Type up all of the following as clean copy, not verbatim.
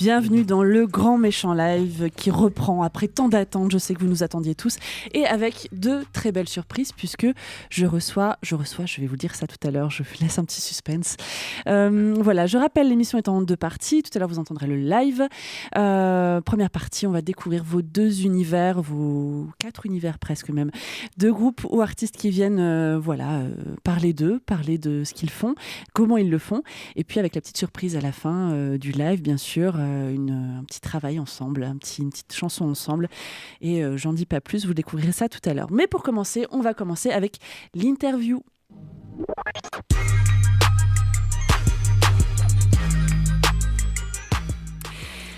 Bienvenue dans le grand méchant live qui reprend après tant d'attentes. Je sais que vous nous attendiez tous et avec de très belles surprises puisque je reçois, je vais vous dire ça tout à l'heure, je vous laisse un petit suspense. Voilà, je rappelle, l'émission est en 2 parties. Tout à l'heure, vous entendrez le live. Première partie, on va découvrir vos 2 univers, vos 4 univers presque même, de groupes ou artistes qui viennent parler d'eux, parler de ce qu'ils font, comment ils le font. Et puis avec la petite surprise à la fin du live, bien sûr, un petit travail ensemble, une petite chanson ensemble. Et j'en dis pas plus, vous découvrirez ça tout à l'heure. Mais pour commencer, on va commencer avec l'interview.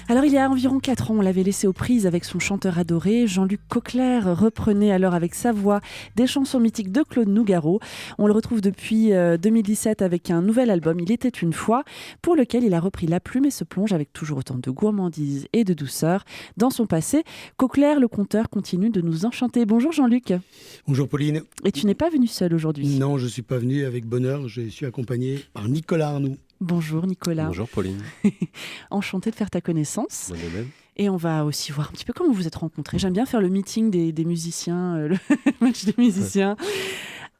Alors, il y a environ 4 ans, on l'avait laissé aux prises avec son chanteur adoré. Jean-Luc Coquelaire reprenait alors avec sa voix des chansons mythiques de Claude Nougaro. On le retrouve depuis 2017 avec un nouvel album, Il était une fois, pour lequel il a repris la plume et se plonge avec toujours autant de gourmandise et de douceur dans son passé. Coquelaire, le conteur, continue de nous enchanter. Bonjour Jean-Luc. Bonjour Pauline. Et tu n'es pas venu seul aujourd'hui? Non, je ne suis pas venu avec bonheur. Je suis accompagné par Nicolas Arnoux. Bonjour Nicolas. Bonjour Pauline. Enchanté de faire ta connaissance. Moi de même. Et on va aussi voir un petit peu comment vous vous êtes rencontrés. J'aime bien faire le meeting des musiciens, le match des musiciens.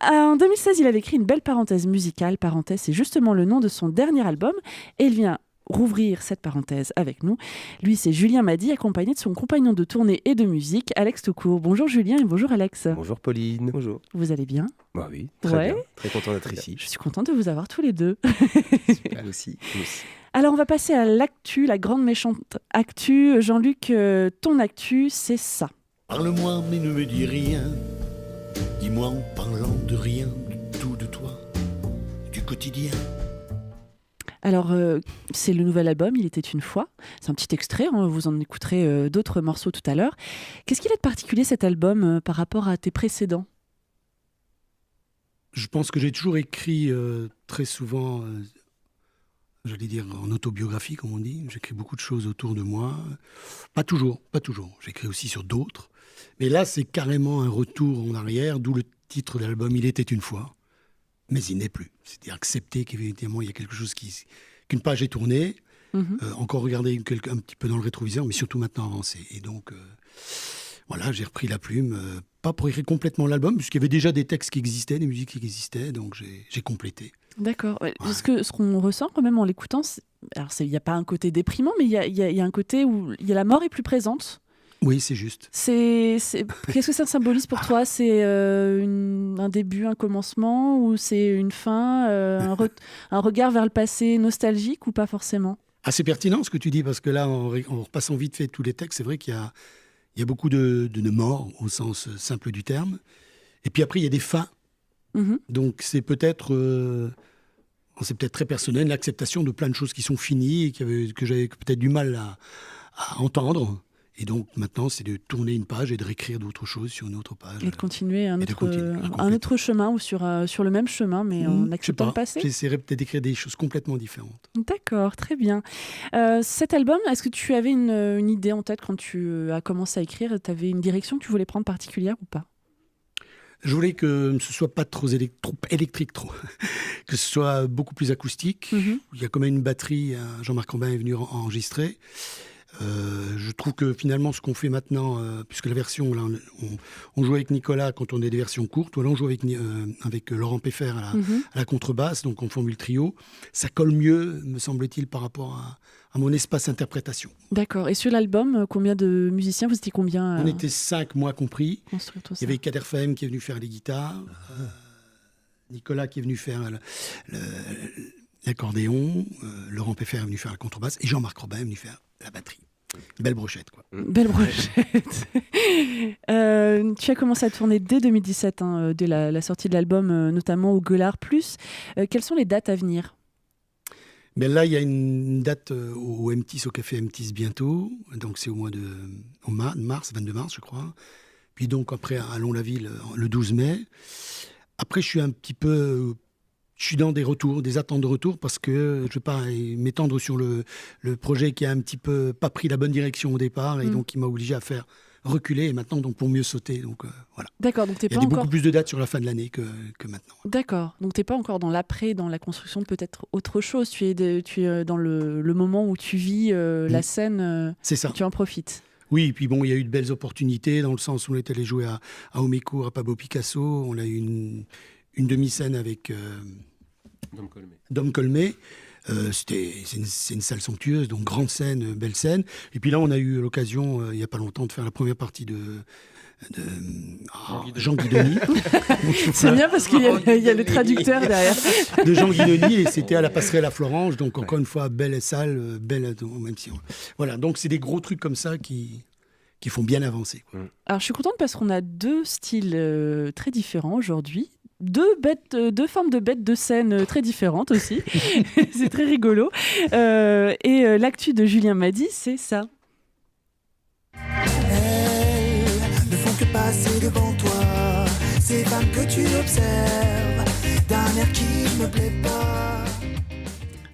En 2016, il avait écrit une belle parenthèse musicale. Parenthèse, c'est justement le nom de son dernier album. Et il vient rouvrir cette parenthèse avec nous. Lui, c'est Julien Mady, accompagné de son compagnon de tournée et de musique, Alex Toucourt. Bonjour Julien et bonjour Alex. Bonjour Pauline. Bonjour. Vous allez bien? Bah oui, très bien. Très content d'être ici. Je suis contente de vous avoir tous les deux. Super aussi. Alors, on va passer à l'actu, la grande méchante actu. Jean-Luc, ton actu, c'est ça. Parle-moi, mais ne me dis rien. Dis-moi en parlant de rien, de tout de toi, du quotidien. Alors, c'est le nouvel album, Il était une fois. C'est un petit extrait, hein, vous en écouterez d'autres morceaux tout à l'heure. Qu'est-ce qu'il a de particulier cet album par rapport à tes précédents? Je pense que j'ai toujours écrit très souvent, j'allais dire en autobiographie, comme on dit. J'écris beaucoup de choses autour de moi. Pas toujours. J'écris aussi sur d'autres. Mais là, c'est carrément un retour en arrière, d'où le titre de l'album Il était une fois. Mais il n'est plus. C'est-à-dire accepter qu'évidemment, il y a quelque chose qu'une page est tournée, encore regarder un petit peu dans le rétroviseur, mais surtout maintenant avancer. Et donc, voilà, j'ai repris la plume, pas pour écrire complètement l'album, puisqu'il y avait déjà des textes qui existaient, des musiques qui existaient, donc j'ai complété. D'accord. Ouais. Ce qu'on ressent quand même en l'écoutant, alors il n'y a pas un côté déprimant, mais il y a un côté où la mort est plus présente. Oui, c'est juste. Qu'est-ce que ça symbolise pour toi? C'est un début, un commencement, ou c'est une fin, un regard vers le passé nostalgique, ou pas forcément? C'est pertinent ce que tu dis, parce que là, en repassant vite fait tous les textes, c'est vrai qu'il y a beaucoup de morts, au sens simple du terme. Et puis après, il y a des fins. Donc c'est peut-être très personnel, l'acceptation de plein de choses qui sont finies et que j'avais peut-être du mal à entendre. Et donc maintenant, c'est de tourner une page et de réécrire d'autres choses sur une autre page. Et de continuer un autre chemin, ou sur le même chemin, mais en acceptant le passé. J'essaierai peut-être d'écrire des choses complètement différentes. D'accord, très bien. Cet album, est-ce que tu avais une idée en tête quand tu as commencé à écrire? Tu avais une direction que tu voulais prendre particulière ou pas? Je voulais que ce soit pas trop électrique, que ce soit beaucoup plus acoustique. Il y a quand même une batterie, Jean-Marc Robin est venu enregistrer. Je trouve que finalement ce qu'on fait maintenant, puisque la version, là, on joue avec Nicolas quand on est des versions courtes, ou là on joue avec Laurent Peffer à la contrebasse, donc on forme le trio, ça colle mieux, me semble-t-il, par rapport à mon espace interprétation. D'accord. Et sur l'album, combien de musiciens? Vous étiez combien? On était 5, moi compris. Construire tout ça. Il y avait Kader Fahem qui est venu faire les guitares, Nicolas qui est venu faire l'accordéon, Laurent Peffer est venu faire la contrebasse, et Jean-Marc Robin est venu faire la batterie. Belle brochette, quoi. Belle brochette. Tu as commencé à tourner dès 2017, dès la sortie de l'album, notamment au Gueulard Plus. Quelles sont les dates à venir? Mais là, il y a une date au MTIS, au café MTIS bientôt. Donc c'est au mois de mars, 22 mars, je crois. Puis donc après, à Lons-la-Ville, le 12 mai. Après, je suis dans des attentes de retour, parce que je ne vais pas m'étendre sur le projet qui a un petit peu pas pris la bonne direction au départ, et donc qui m'a obligé à faire reculé et maintenant donc pour mieux sauter. Donc voilà. D'accord, donc t'es Il y pas a encore... beaucoup plus de dates sur la fin de l'année que maintenant. D'accord, donc t'es pas encore dans l'après, dans la construction de peut-être autre chose. Tu es dans le moment où tu vis la scène. C'est ça. Tu en profites. Oui, et puis bon, il y a eu de belles opportunités dans le sens où on est allé jouer à Homécourt, à Pablo Picasso. On a eu une demi-scène avec Dom Colmé. C'est une salle somptueuse, donc grande scène, belle scène. Et puis là, on a eu l'occasion, il n'y a pas longtemps, de faire la première partie de Jean Guidoni. C'est bien parce qu'il y a le traducteur derrière. De Jean Guidoni, et c'était à la passerelle à Florange. Donc encore une fois, belle salle, belle, même si voilà, donc c'est des gros trucs comme ça qui font bien avancer, quoi. Alors je suis contente parce qu'on a deux styles très différents aujourd'hui. Deux formes de bêtes de scène très différentes aussi. C'est très rigolo. Et l'actu de Julien Mady, c'est ça. Elles ne font que passer devant toi. Ces femmes que tu observes d'un air qui ne plaît pas.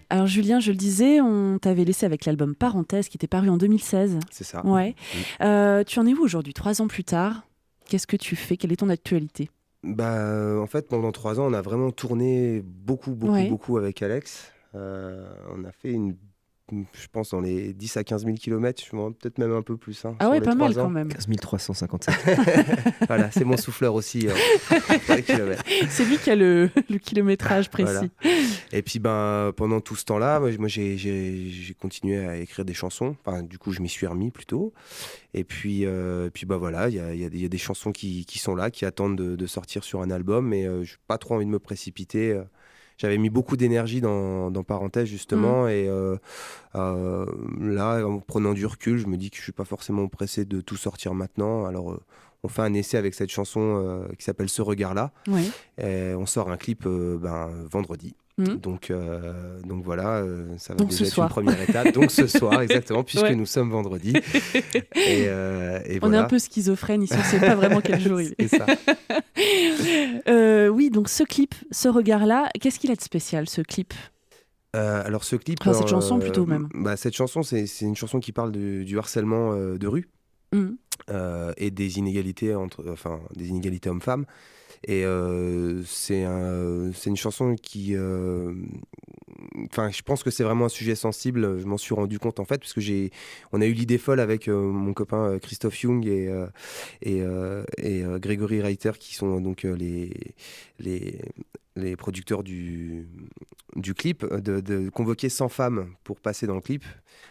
Alors Julien, je le disais, on t'avait laissé avec l'album Parenthèse qui était paru en 2016. C'est ça. Ouais. Tu en es où aujourd'hui, 3 ans plus tard? Qu'est-ce que tu fais? Quelle est ton actualité? En fait, pendant 3 ans, on a vraiment tourné beaucoup avec Alex. On a fait je pense, dans les 10 à 15 000 kilomètres, peut-être même un peu plus. Ah ouais, pas mal quand même. 15 357. Voilà, c'est mon souffleur aussi. Pour les kilomètres. C'est lui qui a le kilométrage précis. Voilà. Et puis, pendant tout ce temps-là, moi j'ai continué à écrire des chansons. Enfin, du coup, je m'y suis remis plutôt. Et puis voilà, il y a des chansons qui sont là, qui attendent de sortir sur un album. Mais je n'ai pas trop envie de me précipiter. J'avais mis beaucoup d'énergie dans Parenthèse, justement. Et là, en prenant du recul, je me dis que je ne suis pas forcément pressé de tout sortir maintenant. Alors, on fait un essai avec cette chanson qui s'appelle Ce regard-là. Oui. Et on sort un clip vendredi. Donc voilà, ça va donc déjà ce être soir. une première étape. Donc ce soir, exactement, puisque nous sommes vendredi. Et on est un peu schizophrène ici, on ne sait pas vraiment quel jour il est. C'est ça. Oui, donc ce clip, ce regard-là, qu'est-ce qu'il a de spécial, ce clip? Alors ce clip... Enfin, cette chanson plutôt même. Cette chanson, c'est une chanson qui parle du harcèlement de rue et des inégalités des inégalités hommes-femmes. Et c'est une chanson qui... je pense que c'est vraiment un sujet sensible. Je m'en suis rendu compte, en fait, parce que on a eu l'idée folle avec mon copain Christophe Young et Grégory Reiter, qui sont donc les producteurs du clip, de convoquer 100 femmes pour passer dans le clip.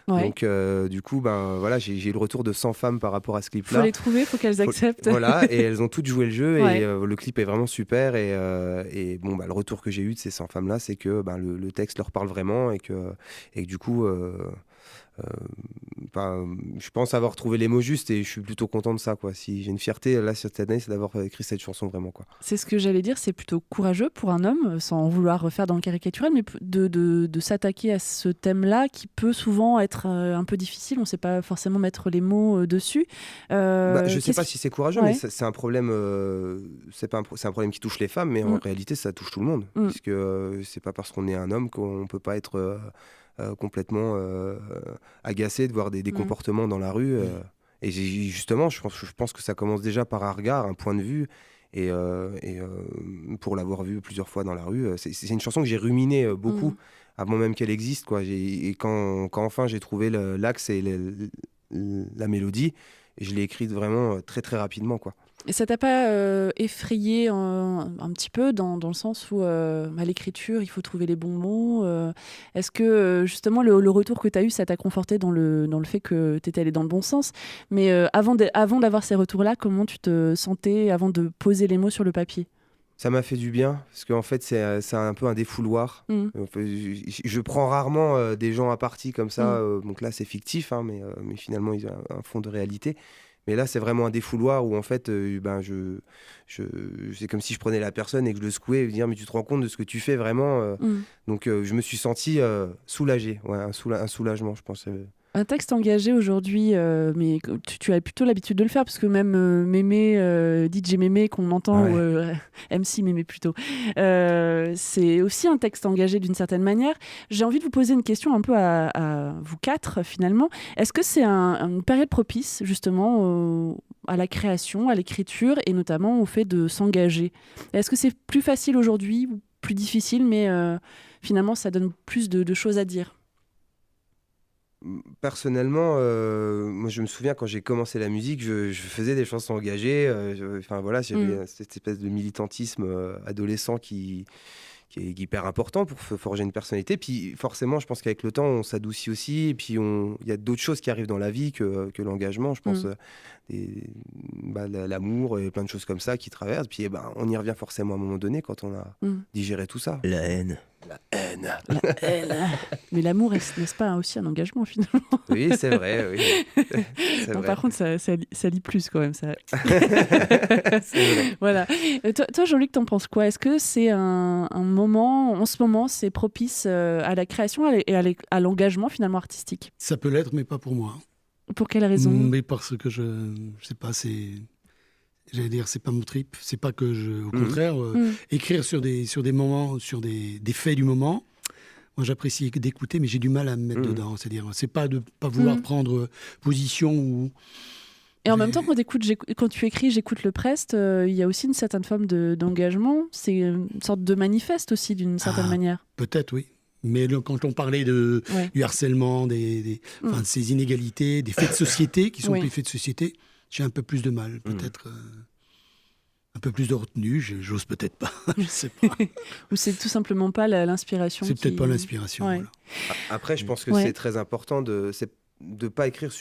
Ouais. Donc du coup, voilà, j'ai eu le retour de 100 femmes par rapport à ce clip-là. Faut les trouver, faut qu'elles acceptent. Voilà, et elles ont toutes joué le jeu. Ouais. Et le clip est vraiment super. Et le retour que j'ai eu de ces 100 femmes-là, c'est que le texte leur parle vraiment et que du coup... je pense avoir trouvé les mots justes et je suis plutôt content de ça, quoi. Si j'ai une fierté là cette année, c'est d'avoir écrit cette chanson, vraiment, quoi. C'est ce que j'allais dire, c'est plutôt courageux pour un homme, sans vouloir refaire dans le caricatural, mais de s'attaquer à ce thème-là qui peut souvent être un peu difficile. On ne sait pas forcément mettre les mots dessus. Je ne sais pas si c'est courageux, ouais. mais c'est un problème. C'est un problème qui touche les femmes, mais en réalité, ça touche tout le monde, puisque c'est pas parce qu'on est un homme qu'on peut pas être complètement agacé de voir des comportements dans la rue. Et justement, je pense que ça commence déjà par un regard, un point de vue. Et pour l'avoir vu plusieurs fois dans la rue, c'est une chanson que j'ai ruminée beaucoup avant même qu'elle existe, quoi. Et quand enfin j'ai trouvé l'axe et la mélodie, je l'ai écrite vraiment très très rapidement, quoi. Et ça t'a pas effrayé un petit peu dans le sens où à l'écriture il faut trouver les bons mots, est-ce que justement le retour que tu as eu, ça t'a conforté dans le fait que tu étais allé dans le bon sens, mais avant d'avoir ces retours-là, comment tu te sentais avant de poser les mots sur le papier? Ça m'a fait du bien, parce qu'en fait, c'est un peu un défouloir. Je prends rarement des gens à partie comme ça, donc là, c'est fictif, hein, mais finalement, ils ont un fond de réalité. Mais là, c'est vraiment un défouloir où, en fait, c'est comme si je prenais la personne et que je le secouais et me dire « mais tu te rends compte de ce que tu fais vraiment ?» Donc, je me suis senti soulagé, un soulagement, je pense. Un texte engagé aujourd'hui, mais tu as plutôt l'habitude de le faire, parce que même Mémé, DJ Mémé qu'on entend, ou MC Mémé plutôt, c'est aussi un texte engagé d'une certaine manière. J'ai envie de vous poser une question un peu à vous quatre, finalement. Est-ce que c'est une période propice, justement, à la création, à l'écriture, et notamment au fait de s'engager ? Est-ce que c'est plus facile aujourd'hui, ou plus difficile, mais finalement, ça donne plus de choses à dire ? Personnellement, moi je me souviens quand j'ai commencé la musique, je faisais des chansons engagées. Enfin voilà, j'avais cette espèce de militantisme adolescent qui est hyper important pour forger une personnalité. Puis forcément, je pense qu'avec le temps, on s'adoucit aussi. Et puis il y a d'autres choses qui arrivent dans la vie que l'engagement. Je pense l'amour et plein de choses comme ça qui traversent. Puis on y revient forcément à un moment donné quand on a digéré tout ça. La haine. La haine. La haine. Mais l'amour, n'est-ce pas aussi un engagement, finalement ? Oui, c'est vrai. Oui. C'est Non, vrai. par contre, ça lit plus quand même. Ça. C'est vrai. Voilà. Toi, Jean-Luc, t'en penses quoi ? Est-ce que c'est un moment, en ce moment, c'est propice à la création et à l'engagement finalement artistique ? Ça peut l'être, mais pas pour moi. Pour quelle raison ? Mais parce que je sais pas, j'allais dire, c'est pas mon trip. C'est pas que au contraire, écrire sur des moments, sur des faits du moment. Moi, j'apprécie d'écouter, mais j'ai du mal à me mettre dedans. C'est-à-dire, c'est pas de pas vouloir prendre position ou. Et en même temps, quand tu écris, j'écoute le Prest, il y a aussi une certaine forme d'engagement. C'est une sorte de manifeste aussi, d'une certaine manière. Peut-être, oui. Mais quand on parlait du harcèlement, de ces inégalités, des faits de société qui sont des faits de société, j'ai un peu plus de mal, peut-être. Un peu plus de retenue, j'ose peut-être pas, je sais pas. Ou c'est tout simplement pas l'inspiration. C'est peut-être pas l'inspiration. Ouais. Voilà. Après, je pense que c'est très important de pas écrire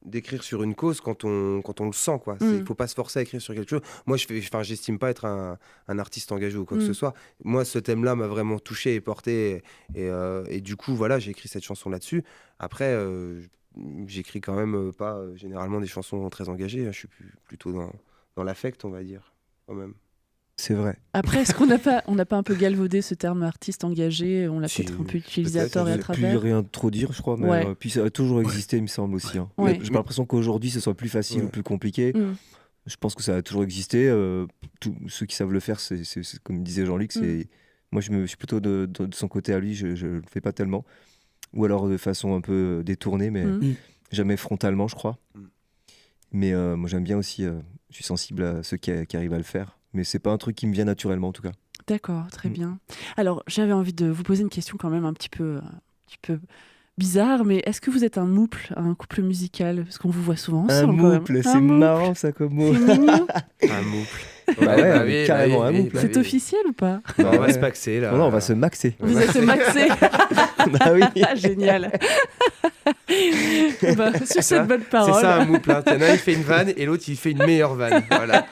d'écrire sur une cause quand on le sent, quoi. Il faut pas se forcer à écrire sur quelque chose. Moi, j'estime pas être un artiste engagé ou quoi que ce soit. Moi, ce thème-là m'a vraiment touché et porté, et du coup, voilà, j'ai écrit cette chanson là-dessus. Après, j'écris quand même pas généralement des chansons très engagées. Je suis plutôt dans l'affect, on va dire, quand même. C'est vrai. Après, est-ce qu'on n'a pas un peu galvaudé ce terme artiste engagé ? On l'a peut-être un peu utilisé à tort et à travers. Plus rien de trop dire, je crois. Mais puis ça a toujours existé, il me semble aussi. Hein. Ouais. J'ai pas l'impression qu'aujourd'hui, ce soit plus facile ou plus compliqué. Je pense que ça a toujours existé. Ceux qui savent le faire, c'est comme disait Jean-Luc. Moi, je suis plutôt de son côté à lui. Je le fais pas tellement. Ou alors de façon un peu détournée, mais jamais frontalement, je crois. Mais moi, j'aime bien aussi. Je suis sensible à ceux qui arrivent à le faire. Mais c'est pas un truc qui me vient naturellement, en tout cas. D'accord, très bien. Alors, j'avais envie de vous poser une question quand même un petit peu bizarre, mais est-ce que vous êtes un couple musical ? Parce qu'on vous voit souvent ensemble. Un couple, c'est marrant ça comme mot. C'est mignon. Un couple. Oui, carrément un couple. C'est officiel ou pas ? On va se maxer, là. Non, on va se maxer. Vous êtes maxé. Ah oui. Génial. Sur cette bonne parole. C'est ça un couple. Hein. Il fait une vanne et l'autre il fait une meilleure vanne. Voilà.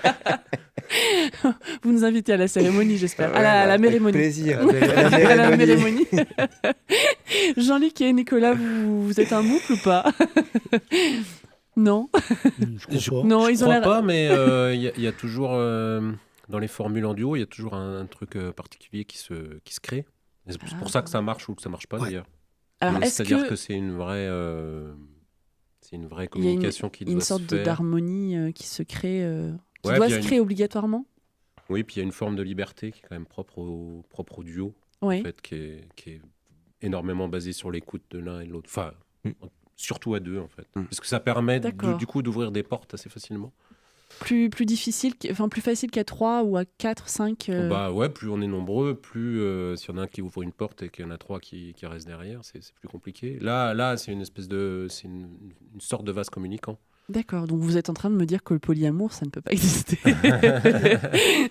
Vous nous invitez à la cérémonie, j'espère. À la mérémonie. Plaisir. À la mérémonie. Jean-Luc et Nicolas, vous êtes un couple ou pas ? Non. Je crois Non, je ils ont crois l'air. pas, mais il y a toujours dans les formules en duo, il y a toujours un truc particulier qui se crée. Et c'est pour ça que ça marche ou que ça marche pas d'ailleurs. Alors, c'est-à-dire que c'est une vraie communication qui doit se faire. Il y a une sorte d'harmonie qui se crée, qui Ouais, doit puis se créer obligatoirement. Oui, puis il y a une forme de liberté qui est quand même propre au duo, Oui. en fait, qui est énormément basée sur l'écoute de l'un et de l'autre. Enfin, surtout à deux, en fait. Parce que ça permet du coup d'ouvrir des portes assez facilement. Plus difficile, plus facile qu'à 3 ou à 4, 5 Bah ouais, plus on est nombreux, plus s'il y en a un qui ouvre une porte et qu'il y en a 3 qui restent derrière, c'est plus compliqué. Là, c'est une espèce c'est une sorte de vase communicant. D'accord, donc vous êtes en train de me dire que le polyamour, ça ne peut pas exister.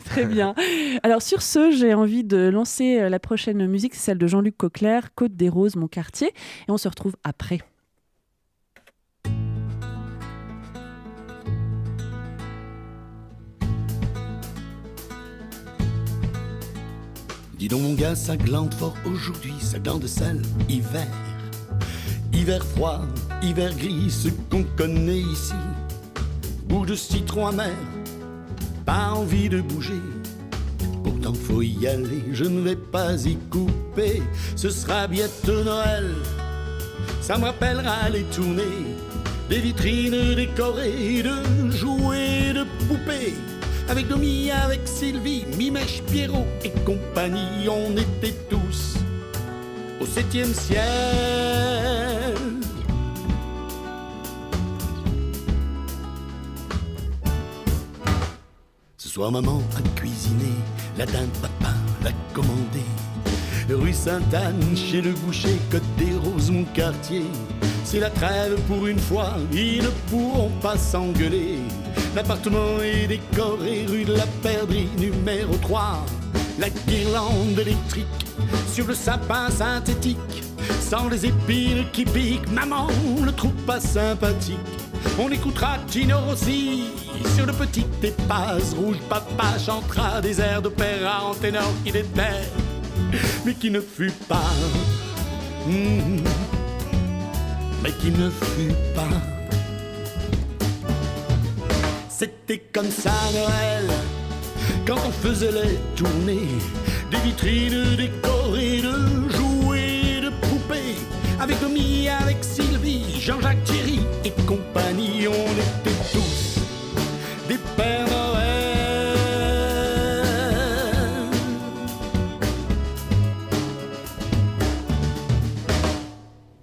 Très bien. Alors sur ce, j'ai envie de lancer la prochaine musique, c'est celle de Jean-Luc Coquelaire, Côte des Roses, mon quartier, et on se retrouve après. Dis donc mon gars, ça glande fort aujourd'hui, ça glande sale, hiver. Hiver froid, hiver gris, ce qu'on connaît ici. Goût de citron amer, pas envie de bouger. Pourtant faut y aller, je ne vais pas y couper. Ce sera bientôt Noël, Ça me rappellera les tournées, des vitrines décorées de jouets de poupées. Avec Domi, avec Sylvie, Mimèche, Pierrot et compagnie, on était tous au 7e ciel. Ce soir, maman a cuisiné, la dinde, papa l'a commandé. Rue Sainte-Anne, chez le boucher, Côte des Roses, mon quartier. C'est la trêve pour une fois, ils ne pourront pas s'engueuler. L'appartement est décoré, rue de la Perdrix, numéro 3. La guirlande électrique sur le sapin synthétique. Sans les épines qui piquent, maman ne trouve pas sympathique. On écoutera Gino Rossi sur le petit Tépaz rouge. Papa chantera des airs d'opéra en ténor qui déterre, mais qui ne fut pas, mais qui ne fut pas. C'était comme ça Noël, quand on faisait les tournées, des vitrines décorées de jouets de poupées. Avec Domi, avec Sylvie, Jean-Jacques, Thierry et compagnie, on était tous des Pères Noël.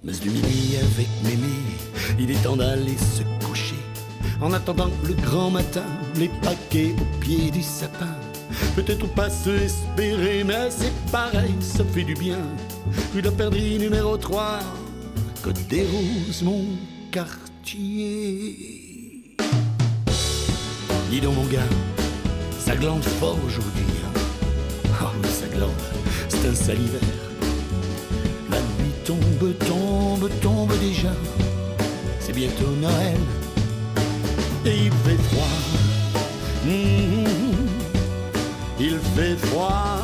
Messe de minuit avec Mémé, il est temps d'aller se coucher. En attendant le grand matin, les paquets au pied du sapin. Peut-être pas se espérer, mais c'est pareil, ça fait du bien. Rue de la Perdrix, numéro 3, Côte des Roses, mon quartier. Dis donc mon gars, ça glande fort aujourd'hui, hein. Oh oui, ça glande, c'est un sale hiver. La nuit tombe, tombe, tombe déjà. C'est bientôt Noël et il fait froid. Il fait froid.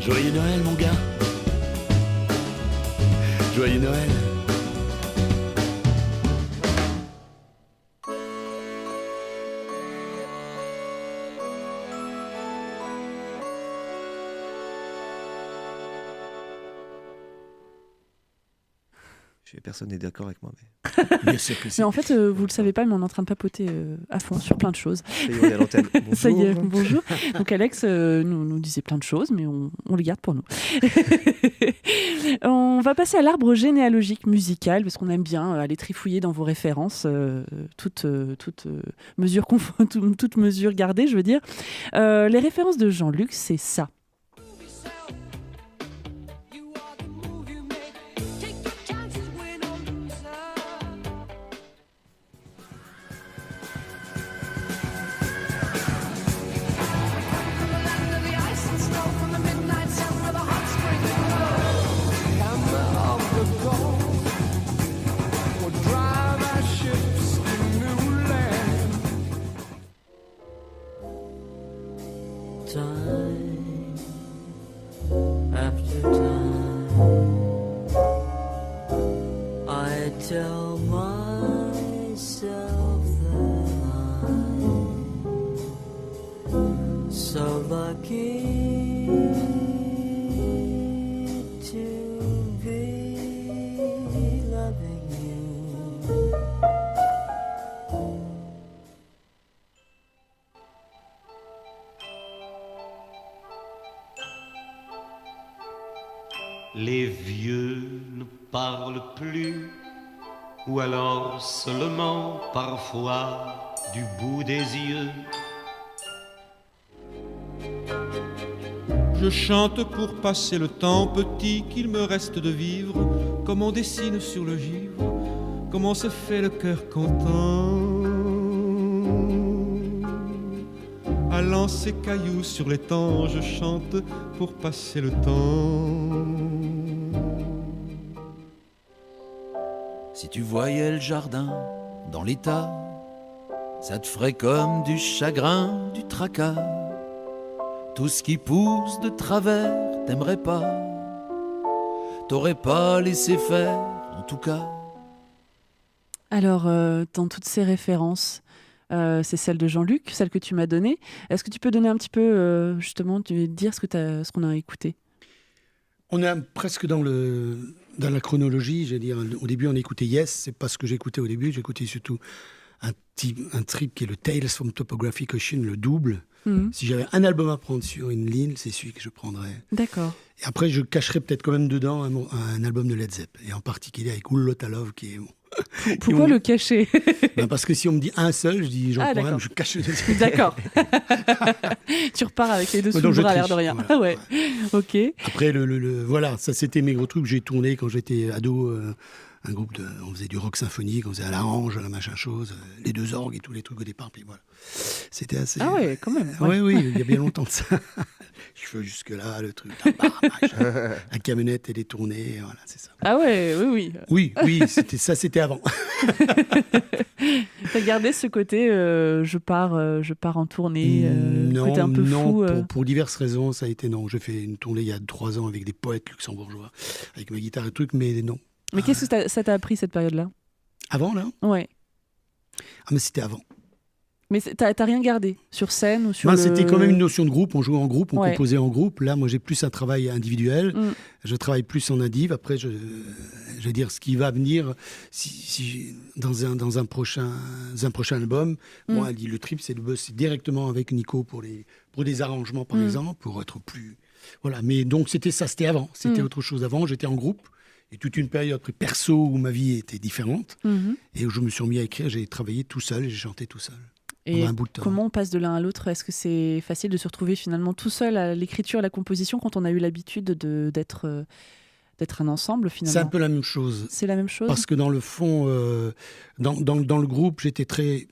Joyeux Noël mon gars. Joyeux Noël. Personne n'est d'accord avec moi. Bien sûr que mais en fait, vous le savez pas, mais on est en train de papoter à fond sur plein de choses. Ça y est, on est à l'antenne. Bonjour. Ça y est, bonjour. Donc Alex nous disait plein de choses, mais on les garde pour nous. On va passer à l'arbre généalogique musical, parce qu'on aime bien aller trifouiller dans vos références, toutes mesures toute mesure gardée, je veux dire. Les références de Jean-Luc, c'est ça. Les vieux ne parlent plus, ou alors seulement parfois du bout des yeux. Je chante pour passer le temps petit qu'il me reste de vivre, comme on dessine sur le givre, comme on se fait le cœur content. Allant ces cailloux sur l'étang, je chante pour passer le temps. Si tu voyais le jardin dans l'état, ça te ferait comme du chagrin, du tracas. Tout ce qui pousse de travers, t'aimerais pas, t'aurais pas laissé faire, en tout cas. Alors, dans toutes ces références, c'est celle de Jean-Luc, celle que tu m'as donnée. Est-ce que tu peux donner un petit peu, justement, dire ce qu'on a écouté ? On est presque dans dans la chronologie, j'allais dire, au début, on écoutait Yes, c'est pas ce que j'écoutais au début. J'écoutais surtout un trip qui est le Tales from Topographic Ocean, le double. Si j'avais un album à prendre sur une ligne, c'est celui que je prendrais. D'accord. Et après, je cacherais peut-être quand même dedans un album de Led Zepp, et en particulier avec Oul Lotta Love, qui est... Pourquoi le cacher? Parce que si on me dit un seul, je dis j'en prends un, je cache le deuxième. D'accord. Tu repars avec les deux sous le bras, à l'air de rien. Voilà, ouais. Ok. Après, voilà, ça c'était mes gros trucs. J'ai tourné quand j'étais ado, un groupe on faisait du rock symphonique, on faisait à l'arrange, à la machin chose, les deux orgues et tous les trucs au départ. Puis voilà, c'était assez. Ah ouais, quand même. Ouais. Oui, il y a bien longtemps de ça. Je fais jusque là le truc, la camionnette elle est tournée, voilà, c'est ça. Ah ouais, oui. Oui, c'était avant. T'as gardé ce côté, je pars en tournée, côté un peu fou. Pour diverses raisons, ça a été non. J'ai fait une tournée il y a 3 ans avec des poètes luxembourgeois, avec ma guitare et trucs, mais non. Mais qu'est-ce que ça t'a appris cette période-là? Avant, là? Ouais. Ah, mais c'était avant. Mais t'as rien gardé sur scène ou sur C'était quand même une notion de groupe. On jouait en groupe, on composait en groupe. Là, moi, j'ai plus un travail individuel. Je travaille plus en indiv. Après, je vais dire ce qui va venir si dans un prochain album. Moi, le trip, c'est de bosser directement avec Nico pour des arrangements, par exemple, pour être plus... Voilà. Mais donc, c'était avant. C'était autre chose avant. J'étais en groupe. Et toute une période perso où ma vie était différente. Et où je me suis mis à écrire. J'ai travaillé tout seul et j'ai chanté tout seul. Et comment on passe de l'un à l'autre? Est-ce que c'est facile de se retrouver finalement tout seul à l'écriture, à la composition, quand on a eu l'habitude d'être un ensemble finalement? C'est un peu la même chose. C'est la même chose? Parce que dans le fond, dans le groupe, j'étais très,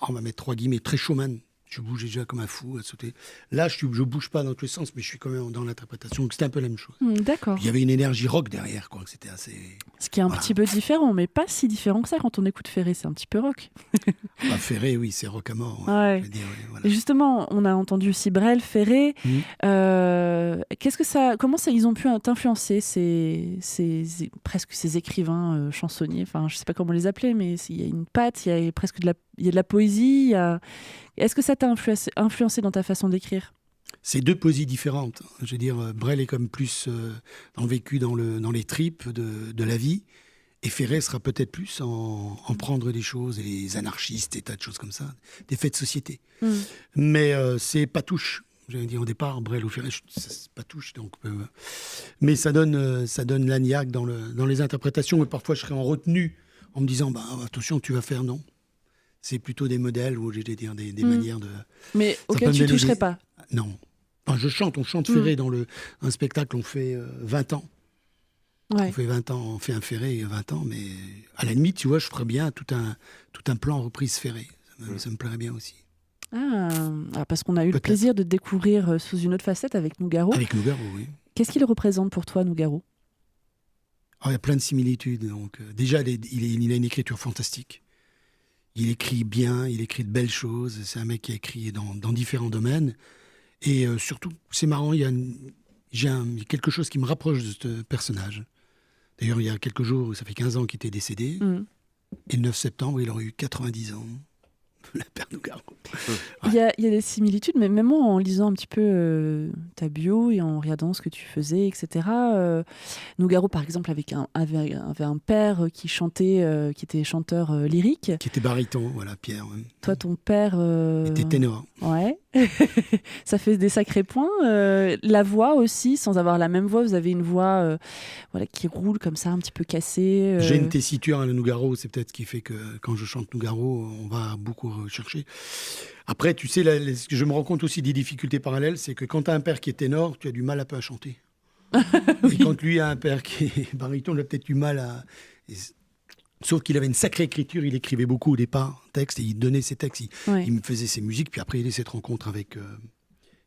on va mettre 3 guillemets, très showman. Je bougeais déjà comme un fou à sauter. Là, je bouge pas dans tous les sens, mais je suis quand même dans l'interprétation. Donc c'était un peu la même chose. D'accord. Il y avait une énergie rock derrière, quoi. C'était assez... Ce qui est un petit peu différent, mais pas si différent que ça quand on écoute Ferré. C'est un petit peu rock. Ferré, oui, c'est rock à mort. Ouais. Je veux dire, voilà. Et justement, on a entendu aussi Brel, Ferré. Comment ils ont pu t'influencer, presque ces écrivains chansonniers. Enfin, je sais pas comment les appeler, mais il y a une patte, il y a presque de la poésie. Est-ce que ça t'a influencé dans ta façon d'écrire? C'est 2 poésies différentes. Je veux dire, Brel est comme plus vécu dans les tripes de la vie. Et Ferré sera peut-être plus en prendre des choses, et les anarchistes, des tas de choses comme ça, des faits de société. Mais c'est pas touche. J'allais dire au départ, Brel ou Ferré, c'est pas touche. Donc, mais ça donne l'agnac dans les interprétations. Et parfois, je serais en retenue en me disant, attention, tu vas faire non. C'est plutôt des modèles ou j'ai dire des manières de. Mais auquel tu toucherais pas. Non. Enfin, on chante Ferré dans un spectacle, on fait 20 ans. Ouais. On fait 20 ans, on fait un Ferré 20 ans, mais à la limite, tu vois, je ferais bien tout un plan reprise Ferré. Ça me plairait bien aussi. Parce qu'on a eu le plaisir de te découvrir sous une autre facette avec Nougaro. Avec Nougaro, oui. Qu'est-ce qu'il représente pour toi, Nougaro? Il y a plein de similitudes. Donc, déjà, il a une écriture fantastique. Il écrit bien, il écrit de belles choses. C'est un mec qui a écrit dans différents domaines. Et surtout, c'est marrant, il y a quelque chose qui me rapproche de ce personnage. D'ailleurs, il y a quelques jours, ça fait 15 ans qu'il était décédé. Et le 9 septembre, il aurait eu 90 ans. La Père Nougaro. Il y a des similitudes, mais même moi, en lisant un petit peu ta bio et en regardant ce que tu faisais, etc. Nougaro, par exemple, avait un père qui chantait, qui était chanteur lyrique. Qui était baryton, voilà, Pierre. Ouais. Toi, ton père... était ténor. Ouais. Ça fait des sacrés points. La voix aussi, sans avoir la même voix, vous avez une voix qui roule comme ça, un petit peu cassée. J'ai une tessiture à le Nougaro, c'est peut-être ce qui fait que quand je chante Nougaro, on va beaucoup chercher. Après, tu sais, je me rends compte aussi des difficultés parallèles, c'est que quand tu as un père qui est ténor, tu as du mal un peu à chanter. Oui. Et quand lui a un père qui est baryton, il a peut-être du mal à... Sauf qu'il avait une sacrée écriture, il écrivait beaucoup au départ, textes, et il donnait ses textes, il me faisait ses musiques, puis après il a eu cette rencontre avec,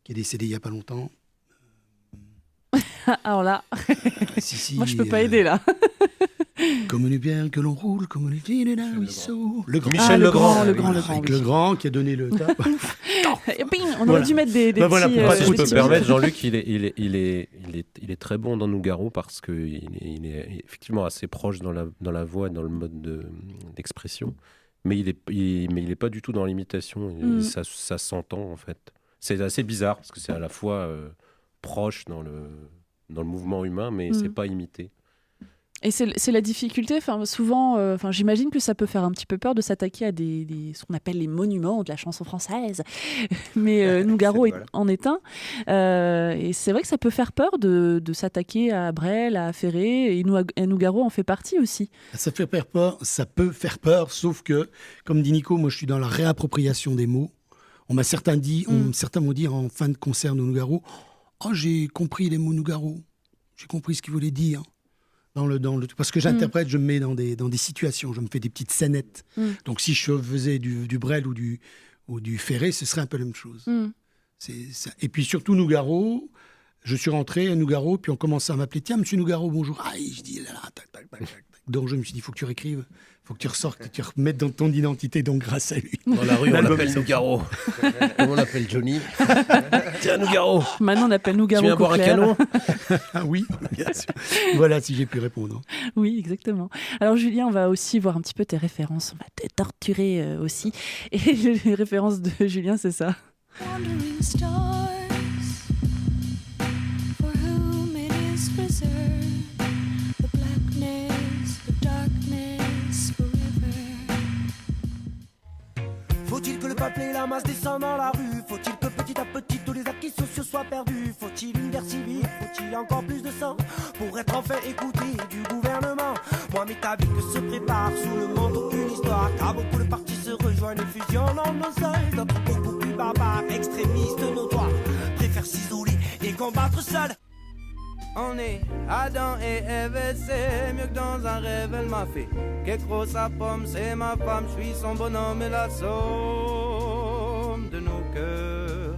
qui est décédé il n'y a pas longtemps. Alors là, si, moi je peux pas aider là. Comme une bière que l'on roule, comme une ville d'un ruisseau. Michel Legrand. Avec Legrand qui a donné le top. On aurait dû mettre des petits... Si je peux me permettre, Jean-Luc, il est très bon dans Nougaro parce qu'il est effectivement assez proche dans la voix et dans le mode d'expression. Mais il est pas du tout dans l'imitation. Ça s'entend, en fait. C'est assez bizarre parce que c'est à la fois proche dans le mouvement humain, mais c'est pas imité. Et c'est la difficulté, souvent, j'imagine que ça peut faire un petit peu peur de s'attaquer à ce qu'on appelle les monuments de la chanson française. Mais Nougaro en est un. Et c'est vrai que ça peut faire peur de s'attaquer à Brel, à Ferré, et Nougaro en fait partie aussi. Ça peut faire peur, sauf que, comme dit Nico, moi je suis dans la réappropriation des mots. Certains m'ont dit en fin de concert de Nougaro, « Oh, j'ai compris les mots Nougaro, j'ai compris ce qu'ils voulaient dire ». Parce que j'interprète, je me mets dans des situations, je me fais des petites scénettes. Donc si je faisais du Brel ou du Ferré, ce serait un peu la même chose. C'est ça. Et puis surtout Nougaro, je suis rentré à Nougaro, puis on commençait à m'appeler « Tiens, monsieur Nougaro, bonjour ». Ah, je dis là, tac, tac, tac, tac. Donc je me suis dit, il faut que tu réécrives, il faut que tu ressortes, que tu remettes dans ton identité, donc grâce à lui. Dans la rue, on l'appelle Nougaro. Comment on l'appelle Johnny? Tiens, Nougaro. Maintenant, on appelle Nougaro. Tu viens boire un canon? Ah oui, bien sûr. Voilà, si j'ai pu répondre. Oui, exactement. Alors Julien, on va aussi voir un petit peu tes références, on va te torturer aussi. Et les références de Julien, c'est ça. Wandering stars, for whom it is preserved. Faut-il que le peuple et la masse descendent dans la rue? Faut-il que petit à petit tous les acquis sociaux soient perdus? Faut-il une guerre civile? Faut-il encore plus de sang pour être enfin écouté du gouvernement? Moi, mais ta vie que se prépare sous le manteau d'une histoire, car beaucoup de partis se rejoignent et fusionnent en nos seuls. D'autres beaucoup plus barbares, extrémistes notoires, préfèrent s'isoler et combattre seuls. On est Adam et Ève, c'est mieux que dans un rêve, elle m'a fait. Qu'écrose sa pomme, c'est ma femme, je suis son bonhomme et la somme de nos cœurs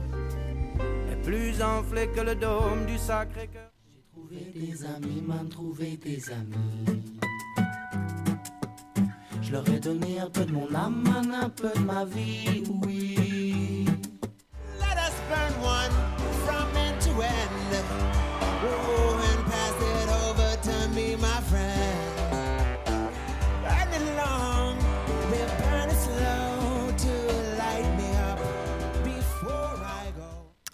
est plus enflée que le dôme du Sacré-Cœur. J'ai trouvé des amis, m'en trouvé des amis. Je leur ai donné un peu de mon âme, un peu de ma vie, oui. Let us burn one from end to end. Oh, and pass it over to me, my friend. Burn it long, we'll burn it slow to light me up before I go.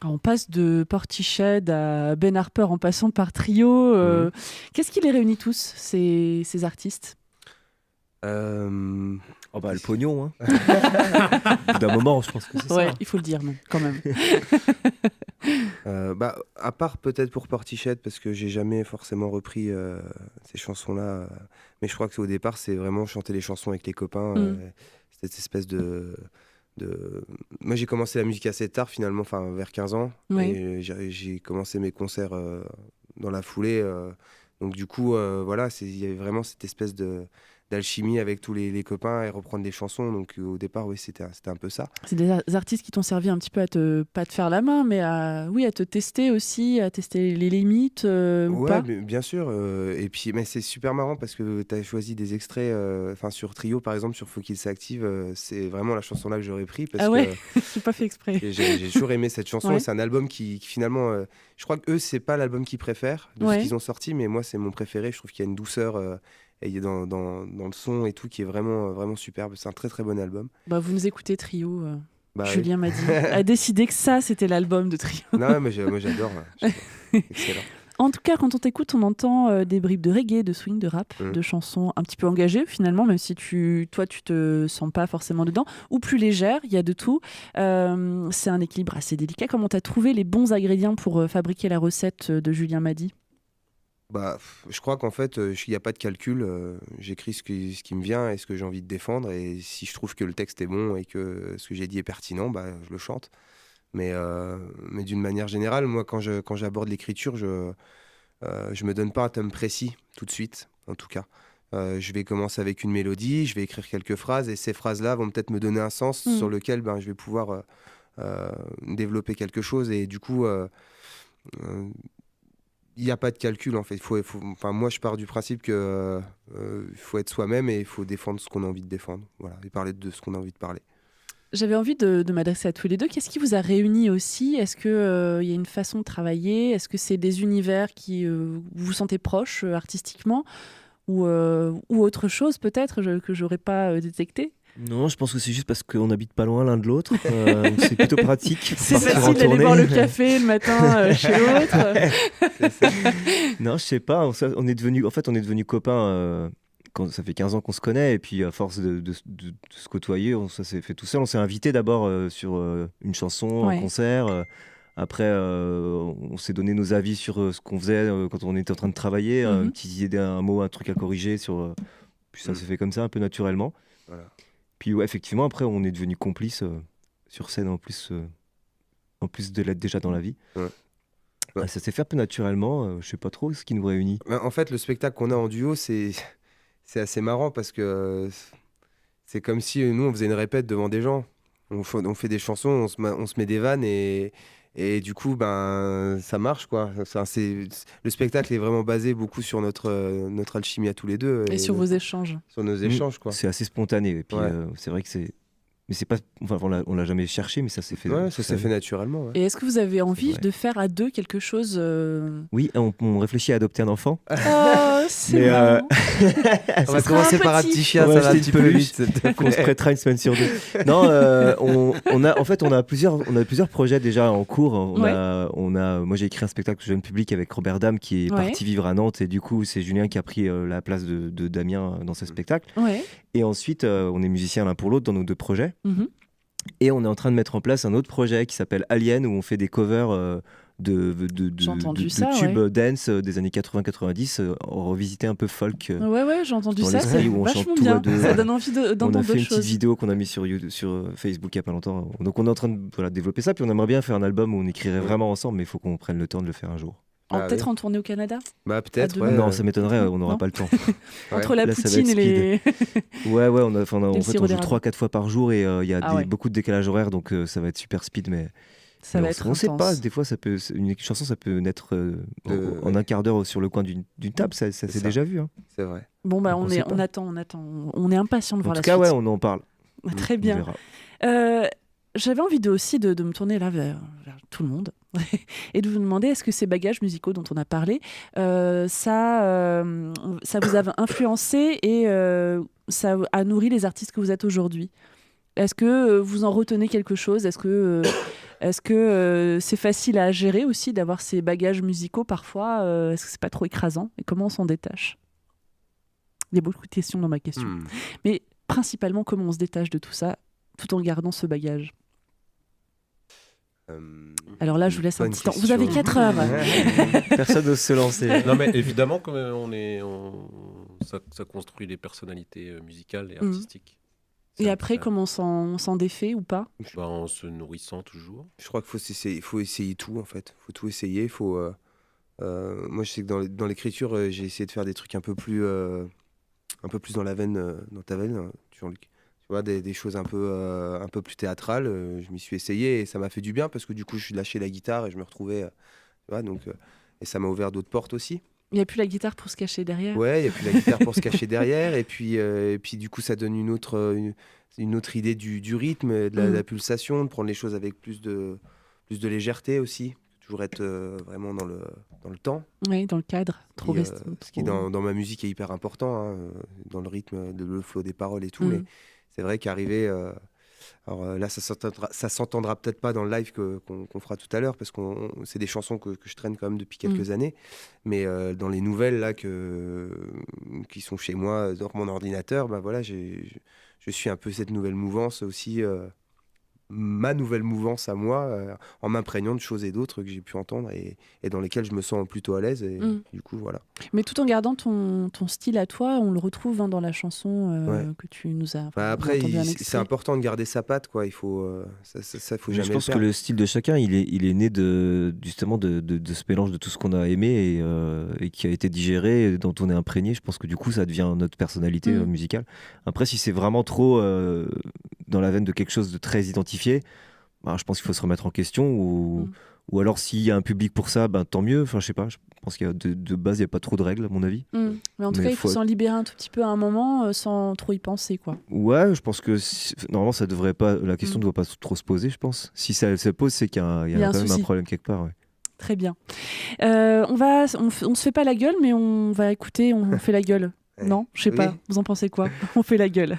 On passe de Portiched à Ben Harper en passant par Trio. Qu'est-ce qui les réunit tous, ces artistes? Le pognon. D'un moment, je pense que c'est ça. Il faut le dire, non, quand même. À part peut-être pour Portiched, parce que j'ai jamais forcément repris ces chansons-là. Mais je crois que au départ, c'est vraiment chanter les chansons avec les copains. Cette espèce de... Moi, j'ai commencé la musique assez tard, finalement, vers 15 ans. Et j'ai commencé mes concerts dans la foulée. Donc du coup, il y avait vraiment cette espèce d'alchimie avec tous les copains et reprendre des chansons. Donc au départ, c'était un peu ça. C'est des artistes qui t'ont servi un petit peu pas te faire la main, mais à te tester aussi, à tester les limites ou pas. Bien sûr. Et puis, mais c'est super marrant parce que tu as choisi des extraits, sur Trio, par exemple, sur Faut qu'il s'active. C'est vraiment la chanson-là que j'aurais pris. Parce que j'ai pas fait exprès. J'ai toujours aimé cette chanson. C'est un album qui finalement... je crois qu'eux, c'est pas l'album qu'ils préfèrent de ce qu'ils ont sorti, mais moi, c'est mon préféré. Je trouve qu'il y a une douceur... et il est dans le son et tout qui est vraiment, vraiment superbe. C'est un très très bon album. Vous nous écoutez Trio. Julien m'a dit, a décidé que ça c'était l'album de Trio. Non, mais moi j'adore. Excellent. En tout cas, quand on t'écoute, on entend des bribes de reggae, de swing, de rap, de chansons un petit peu engagées finalement, même si toi tu te sens pas forcément dedans, ou plus légères, il y a de tout. C'est un équilibre assez délicat. Comment t'as trouvé les bons ingrédients pour fabriquer la recette de Julien Mady? Je crois qu'en fait, il n'y a pas de calcul. J'écris ce qui me vient et ce que j'ai envie de défendre. Et si je trouve que le texte est bon et que ce que j'ai dit est pertinent, je le chante. Mais d'une manière générale, moi, quand j'aborde l'écriture, je me donne pas un thème précis tout de suite, en tout cas. Je vais commencer avec une mélodie, je vais écrire quelques phrases et ces phrases-là vont peut-être me donner un sens sur lequel je vais pouvoir développer quelque chose. Et du coup... il n'y a pas de calcul en fait. Moi, je pars du principe qu'il faut être soi-même et il faut défendre ce qu'on a envie de défendre. Voilà, et parler de ce qu'on a envie de parler. J'avais envie de m'adresser à tous les deux. Qu'est-ce qui vous a réunis aussi? Est-ce qu'il y a une façon de travailler? Est-ce que c'est des univers qui vous vous sentez proches artistiquement ou autre chose peut-être que j'aurais pas détecté? Non, je pense que c'est juste parce qu'on n'habite pas loin l'un de l'autre. Donc c'est plutôt pratique. C'est facile d'aller boire le café le matin chez l'autre. Non, je sais pas. On est devenus copains. Quand ça fait 15 ans qu'on se connaît, et puis à force de se côtoyer, ça s'est fait tout seul. On s'est invité d'abord sur une chanson, un concert. Après, on s'est donné nos avis sur ce qu'on faisait quand on était en train de travailler, une petite idée, un mot, un truc à corriger. Puis ça s'est fait comme ça, un peu naturellement. Voilà. Puis ouais, effectivement, après, on est devenus complices sur scène en plus de l'être déjà dans la vie. Ouais. Ça s'est fait un peu naturellement. Je sais pas trop ce qui nous réunit. En fait, le spectacle qu'on a en duo, c'est assez marrant parce que c'est comme si nous, on faisait une répète devant des gens. On fait des chansons, on se met des vannes et du coup, ça marche, quoi. Le spectacle est vraiment basé beaucoup sur notre alchimie à tous les deux. Et sur vos échanges. Sur nos échanges, quoi. C'est assez spontané. Et puis, c'est vrai que c'est... Mais c'est pas... Enfin, on l'a jamais cherché, mais ça s'est fait... Ouais, ça s'est fait naturellement. Ouais. Et est-ce que vous avez envie de faire à deux quelque chose Oui, on réfléchit à adopter un enfant. Oh, c'est marrant. On va commencer par un petit chien, ça va un petit peu vite. Qu'on se prêtera une semaine sur 2. Non, on a plusieurs projets déjà en cours. Moi, j'ai écrit un spectacle jeune public avec Robert Dame qui est parti vivre à Nantes, et du coup, c'est Julien qui a pris la place de Damien dans ce spectacle. Ouais. Et ensuite, on est musiciens l'un pour l'autre dans nos 2 projets. Et on est en train de mettre en place un autre projet qui s'appelle Alien, où on fait des covers de tubes dance des années 80-90, revisiter un peu folk. Ouais, j'ai entendu ça, c'est vachement bien. Ça donne envie d'entendre d'autres choses. On a fait une petite vidéo qu'on a mis sur Facebook il n'y a pas longtemps. Donc on est en train de développer ça, puis on aimerait bien faire un album où on écrirait vraiment ensemble, mais il faut qu'on prenne le temps de le faire un jour. Peut-être en tournée au Canada ? Peut-être, Non, ça m'étonnerait, on n'aura pas le temps. Entre la poutine et les... on joue 3-4 fois par jour, et il y a beaucoup de décalage horaire, donc ça va être super speed, mais... Ça va être on ne sait pas, des fois une chanson ça peut naître en un quart d'heure sur le coin d'une table, ça s'est déjà vu. Hein. C'est vrai. Bon, on attend, on est impatient de voir la suite. En tout cas, on en parle. Très bien. J'avais envie aussi de me tourner là vers tout le monde et de vous demander, est-ce que ces bagages musicaux dont on a parlé, ça vous a influencé et ça a nourri les artistes que vous êtes aujourd'hui ? Est-ce que vous en retenez quelque chose ? Est-ce que c'est facile à gérer aussi d'avoir ces bagages musicaux parfois ? Est-ce que c'est pas trop écrasant ? Et comment on s'en détache ? Il y a beaucoup de questions dans ma question. Mais principalement, comment on se détache de tout ça tout en gardant ce bagage ? Alors là, je vous laisse un petit temps. Vous avez 4 heures. Personne n'ose se lancer. Non, mais évidemment, ça construit les personnalités musicales et artistiques. Et après, comment on s'en défait ou pas ? En se nourrissant toujours. Je crois qu'il faut essayer tout, en fait. Il faut tout essayer. Moi, je sais que dans l'écriture, j'ai essayé de faire des trucs un peu plus dans la veine, dans ta veine, Jean-Luc. Tu vois, des choses un peu plus théâtrales. Je m'y suis essayé et ça m'a fait du bien parce que du coup, je suis lâché la guitare et je me retrouvais... et ça m'a ouvert d'autres portes aussi. Il n'y a plus la guitare pour se cacher derrière. Ouais, il n'y a plus la guitare pour se cacher derrière. Et puis du coup, ça donne une autre idée du rythme, de la pulsation, de prendre les choses avec plus de légèreté aussi. Toujours être vraiment dans le temps. Oui, dans le cadre. Ce qui, dans ma musique, est hyper important, dans le rythme, le flow des paroles et tout. Mais c'est vrai qu'arriver... alors là, ça s'entendra peut-être pas dans le live qu'on fera tout à l'heure, parce que c'est des chansons que je traîne quand même depuis quelques années. Mais dans les nouvelles là, qui sont chez moi, dans mon ordinateur, je suis un peu cette nouvelle mouvance aussi, ma nouvelle mouvance à moi, en m'imprégnant de choses et d'autres que j'ai pu entendre et dans lesquelles je me sens plutôt à l'aise. Et du coup, voilà. Mais tout en gardant ton style à toi, on le retrouve dans la chanson que tu nous as... Après, c'est important de garder sa patte, quoi. Il faut, ça faut jamais. Je pense que le style de chacun, il est né justement de ce mélange de tout ce qu'on a aimé et qui a été digéré, et dont on est imprégné. Je pense que du coup, ça devient notre personnalité musicale. Après, si c'est vraiment trop dans la veine de quelque chose de très identifié, je pense qu'il faut se remettre en question, ou alors s'il y a un public pour ça, tant mieux. Enfin, je sais pas, je pense qu'il y a de base, il n'y a pas trop de règles à mon avis. Mais en tout cas, il faut s'en libérer un tout petit peu à un moment sans trop y penser, quoi. Ouais, je pense que normalement, ça devrait pas, la question ne doit pas trop se poser, je pense. Si ça se pose, c'est qu'il y a quand même un problème quelque part. Ouais. Très bien. On se fait pas la gueule, mais on va écouter, on fait la gueule. Non, je sais pas. Vous en pensez quoi ? On fait la gueule.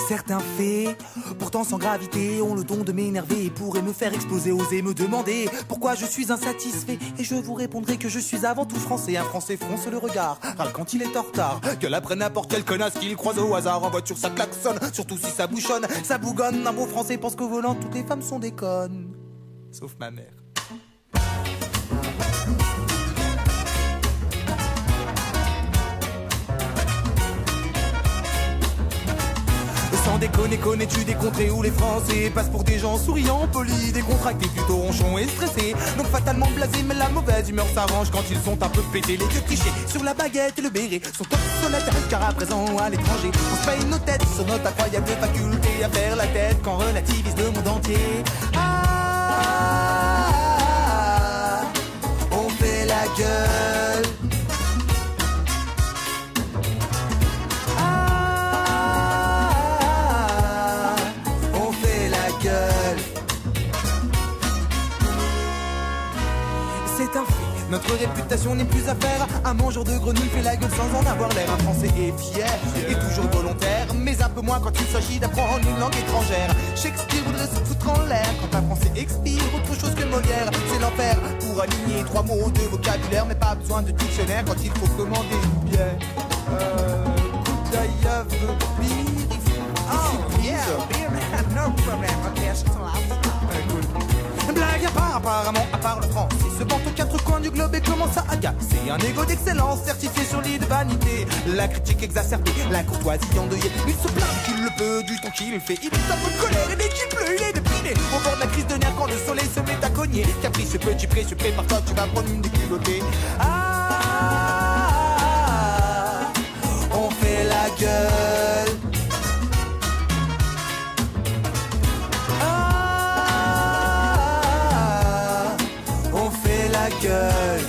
Certains faits, pourtant sans gravité, ont le don de m'énerver et pourraient me faire exploser. Osez me demander pourquoi je suis insatisfait, et je vous répondrai que je suis avant tout français. Un Français fronce le regard, râle quand il est en retard, gueule après n'importe quel connasse qu'il croise au hasard. En voiture ça klaxonne, surtout si ça bouchonne, ça bougonne. Un beau Français pense qu'au volant toutes les femmes sont des connes, sauf ma mère. Sans déconner, connais-tu des contrées où les Français passent pour des gens souriants, polis, décontractés, plutôt ronchons et stressés, donc fatalement blasés, mais la mauvaise humeur s'arrange quand ils sont un peu pétés. Les vieux clichés sur la baguette et le béret sont obsolètes, car à présent à l'étranger on se paye nos têtes sur notre incroyable faculté à faire la tête quand relativise le monde entier. On fait la gueule. C'est un fait, notre réputation n'est plus à faire. Un mangeur de grenouilles fait la gueule sans en avoir l'air. Un Français est fier et toujours volontaire, mais un peu moins quand il s'agit d'apprendre une langue étrangère. Shakespeare voudrait se foutre en l'air quand un Français expire autre chose que Molière. C'est l'enfer pour aligner 3 mots de vocabulaire, mais pas besoin de dictionnaire quand il faut commander une bière. Could I have a beer? Oh yeah, beer man, no problem. Okay, blague à part, apparemment, à part le français se vante aux 4 coins du globe et commence à agacer. Un égo d'excellence certifié sur lit de vanité, la critique exacerbée, la courtoisie endeuillée. Il se plaint qu'il le peut du temps qu'il fait, il est un peu de colère et dès qu'il pleut il est dépriné, au bord de la crise de nerfs quand le soleil se met à cogner. Caprice petit précieux, prépare-toi, tu vas prendre une déculottée. On fait la gueule. Gueule.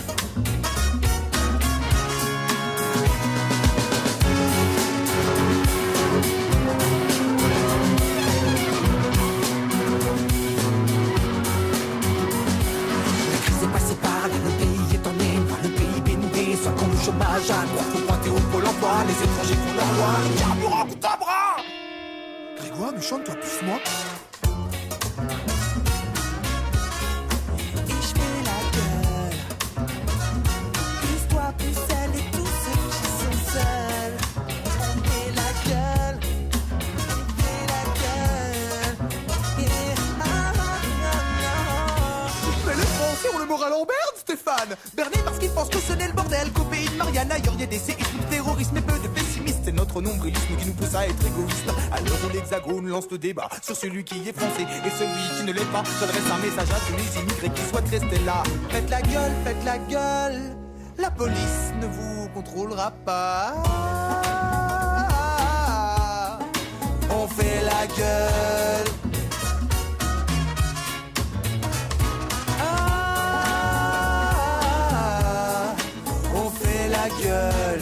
La crise est passée par là, le pays est en émoi, le pays pénudé, soit qu'on le chômage à droite, faut pointer au pôle emploi, les étrangers font leur loi, le carburant coûte un bras. Grégoire, mais chante-toi plus moi. Moral en berne, Stéphane. Berné parce qu'il pense que ce n'est le bordel, qu'au pays de Marianne ailleurs y a des séismes, de terrorisme et peu de pessimistes. C'est notre nombrilisme qui nous pousse à être égoïste. À l'heure où l'Hexagone lance le débat sur celui qui est français et celui qui ne l'est pas, j'adresse un message à tous les immigrés qui souhaitent rester là. Faites la gueule, faites la gueule. La police ne vous contrôlera pas. On fait la gueule. Gueule.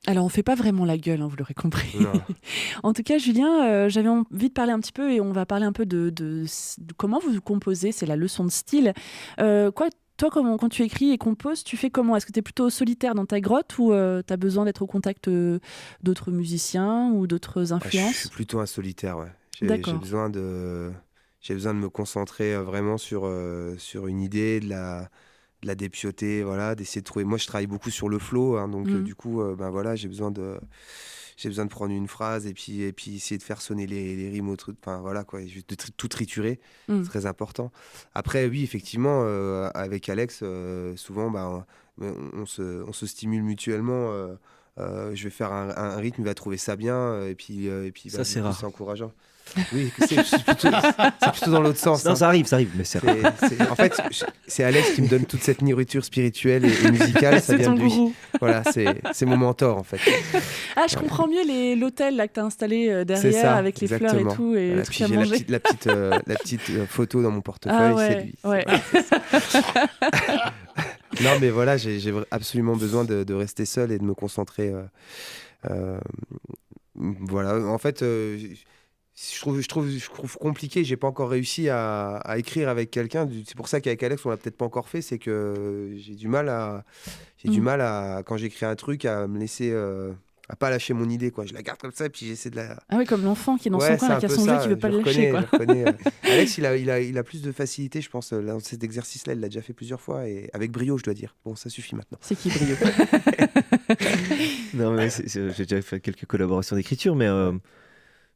Alors, on fait pas vraiment la gueule, hein, vous l'aurez compris. En tout cas, Julien, j'avais envie de parler un petit peu, et on va parler un peu de comment vous composez, c'est la leçon de style. Toi, quand tu écris et composes, tu fais comment ? Est-ce que tu es plutôt solitaire dans ta grotte ou tu as besoin d'être au contact d'autres musiciens ou d'autres influences ? Je suis plutôt un solitaire, ouais. J'ai besoin de me concentrer vraiment sur une idée, de la dépioter, voilà, d'essayer de trouver. Moi, je travaille beaucoup sur le flow, hein, donc du coup, voilà, j'ai besoin de prendre une phrase et puis essayer de faire sonner les rimes au truc, enfin voilà quoi, de tout triturer, c'est très important. Après, oui, effectivement, avec Alex, souvent, on se stimule mutuellement. Je vais faire un rythme, il va trouver ça bien, et puis ça, c'est rare. C'est encourageant. Oui, c'est plutôt dans l'autre sens. Non, hein. ça arrive, mais c'est rare. En fait, c'est Alex qui me donne toute cette nourriture spirituelle et musicale. Ça vient de lui. Gourou. Voilà, c'est mon mentor en fait. Ah, je comprends mieux l'hôtel là, que tu as installé derrière ça, avec les fleurs et tout. Et voilà, puis j'ai la petite photo dans mon portefeuille, c'est lui. Ouais. Non, mais voilà, j'ai absolument besoin de rester seul et de me concentrer. Voilà, en fait, je trouve compliqué. J'ai pas encore réussi à écrire avec quelqu'un. C'est pour ça qu'avec Alex, on l'a peut-être pas encore fait. C'est que j'ai du mal à, quand j'écris un truc, à me laisser. À pas lâcher mon idée, quoi. Je la garde comme ça et puis j'essaie de la... Ah oui, comme l'enfant qui est dans son coin, qui a son jeu, qui veut pas le lâcher, quoi. Alex, il a plus de facilité, je pense. Dans cet exercice-là, il l'a déjà fait plusieurs fois et avec brio, je dois dire. Bon, ça suffit maintenant. C'est qui brio? Non, mais j'ai déjà fait quelques collaborations d'écriture, mais je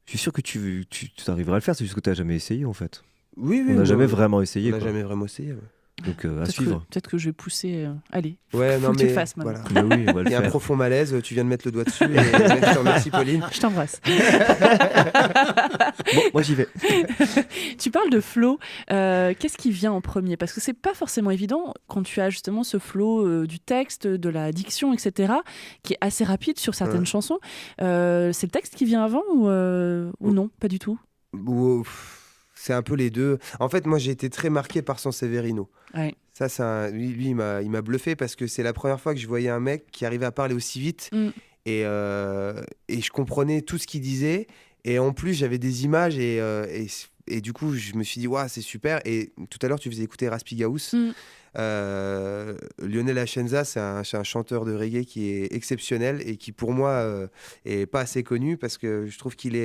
suis sûr que tu arriveras à le faire. C'est juste que tu n'as jamais essayé, en fait. Oui, on n'a jamais vraiment essayé. On n'a jamais vraiment essayé. Ouais. Donc à suivre. Peut-être que je vais pousser. Allez, ouais, faut que tu le fasses maintenant. Voilà. Oui, il y a un profond malaise, tu viens de mettre le doigt dessus. Et je te remercie, Pauline. Je t'embrasse. Bon, moi j'y vais. Tu parles de flow. Qu'est-ce qui vient en premier? Parce que c'est pas forcément évident quand tu as justement ce flow du texte, de la diction, etc., qui est assez rapide sur certaines chansons. C'est le texte qui vient avant ou non? Pas du tout. C'est un peu les deux. En fait, moi, j'ai été très marqué par son Severino. Ouais. Ça, lui, il m'a bluffé parce que c'est la première fois que je voyais un mec qui arrivait à parler aussi vite. Et je comprenais tout ce qu'il disait. Et en plus, j'avais des images et du coup, je me suis dit, waouh, c'est super. Et tout à l'heure, tu faisais écouter Raspigaous. Lionel Achenza, c'est un chanteur de reggae qui est exceptionnel et qui, pour moi, est pas assez connu parce que je trouve qu'il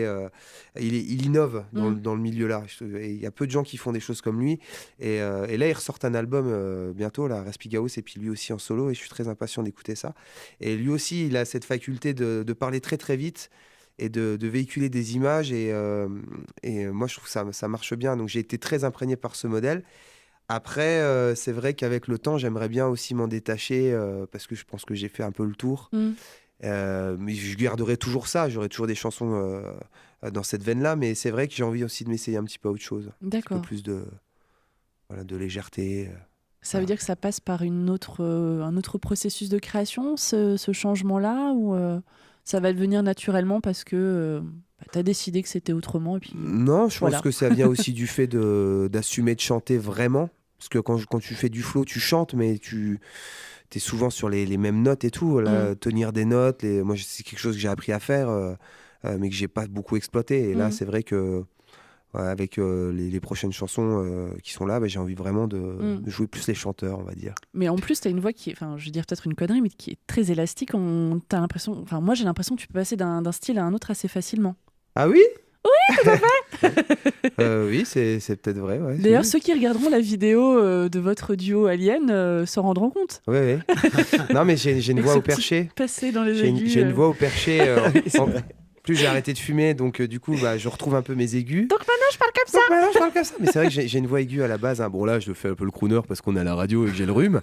il innove dans le milieu-là. Il y a peu de gens qui font des choses comme lui. Et là, il ressort un album bientôt, là, Raspigaous, et puis lui aussi en solo. Et je suis très impatient d'écouter ça. Et lui aussi, il a cette faculté de parler très, très vite et de véhiculer des images. Et moi, je trouve que ça marche bien. Donc, j'ai été très imprégné par ce modèle. Après, c'est vrai qu'avec le temps, j'aimerais bien aussi m'en détacher parce que je pense que j'ai fait un peu le tour. Mais je garderai toujours ça. J'aurai toujours des chansons dans cette veine-là. Mais c'est vrai que j'ai envie aussi de m'essayer un petit peu à autre chose. D'accord. Un peu plus de légèreté. Ça veut dire que ça passe par un autre processus de création, ce changement-là, ou ça va devenir naturellement parce que tu as décidé que c'était autrement et puis, Non, je pense que ça vient aussi du fait d'assumer de chanter vraiment. Parce que quand tu fais du flow, tu chantes, mais tu es souvent sur les mêmes notes et tout. Là, tenir des notes, moi, c'est quelque chose que j'ai appris à faire, mais que j'ai pas beaucoup exploité. Et là, c'est vrai que avec les prochaines chansons qui sont là, j'ai envie vraiment de jouer plus les chanteurs, on va dire. Mais en plus, tu as une voix qui est, je veux dire peut-être une connerie, mais qui est très élastique. Moi, j'ai l'impression que tu peux passer d'un style à un autre assez facilement. Ah oui? Oui, tout à fait. Oui, c'est peut-être vrai. Ouais, d'ailleurs, ceux qui regarderont la vidéo de votre duo Alien s'en rendront compte. Oui. Non, mais j'ai une voix au perché. Passé dans les aigus. J'ai une voix au perché. Plus j'ai arrêté de fumer, donc du coup, je retrouve un peu mes aigus. Donc maintenant, je parle comme ça. Mais c'est vrai que j'ai une voix aiguë à la base. Hein. Bon, là, je fais un peu le crooner parce qu'on est à la radio et que j'ai le rhume.